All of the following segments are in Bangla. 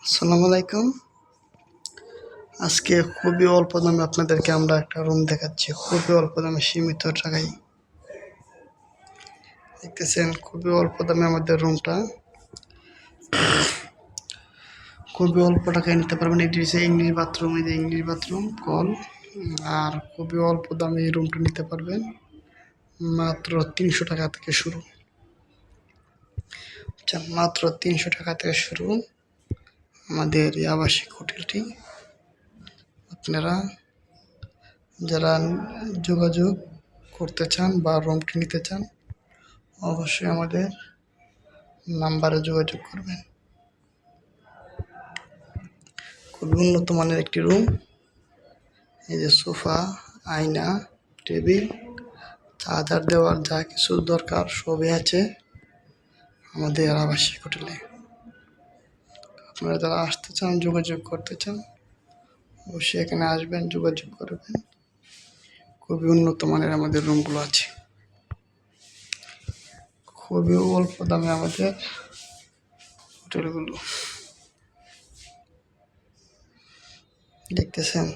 আসসালামু আলাইকুম। আজকে খুবই অল্প দামে আপনাদেরকে আমরা একটা রুম দেখাচ্ছি। খুবই অল্প দামে, সীমিত টাকায়। দেখতেছেন, খুবই অল্প দামে আমাদের রুমটা। খুবই অল্প টাকায় নিতে পারবেন। এটি হচ্ছে ইংলিশ বাথরুম। এই যে ইংলিশ বাথরুম কল। আর খুবই অল্প দামে এই রুমটা নিতে পারবেন। মাত্র ৩০০ টাকা থেকে শুরু। আচ্ছা, মাত্র ৩০০ টাকা থেকে শুরু আমাদের এই আবাসিক হোটেলটি। আপনারা যারা যোগাযোগ করতে চান বা রুমটি নিতে চান, অবশ্যই আমাদের নাম্বারে যোগাযোগ করবেন। খুবই উন্নত মানের একটি রুম। এই যে সোফা, আয়না, টেবিল, চার্জার দেওয়ার যা কিছু দরকার সবই আছে আমাদের আবাসিক হোটেলে। আপনারা যারা আসতে চান, যোগাযোগ করতে চান, অবশ্যই এখানে আসবেন, যোগাযোগ করবেন। খুবই উন্নত মানের আমাদের রুমগুলো আছে। খুবই অল্প দামে আমাদের হোটেলগুলো দেখতেছেন।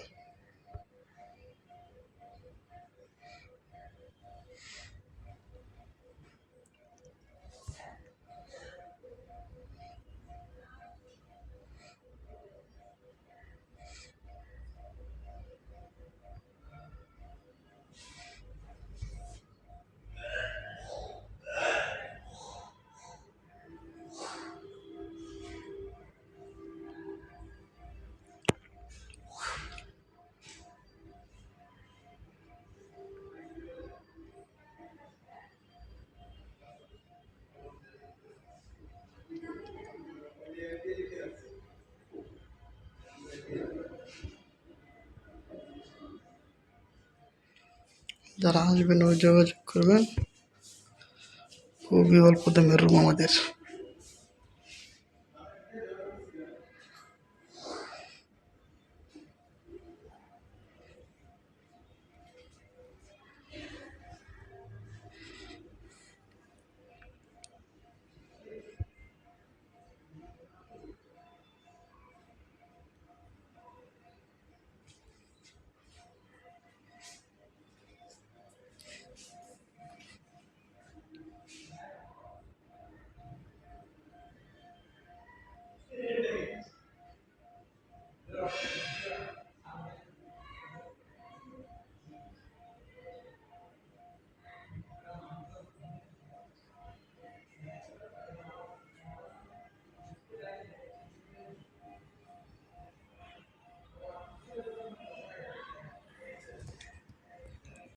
যারা আসবেন ওই যোগাযোগ করবেন। খুবই অল্প দামের রুম আমাদের।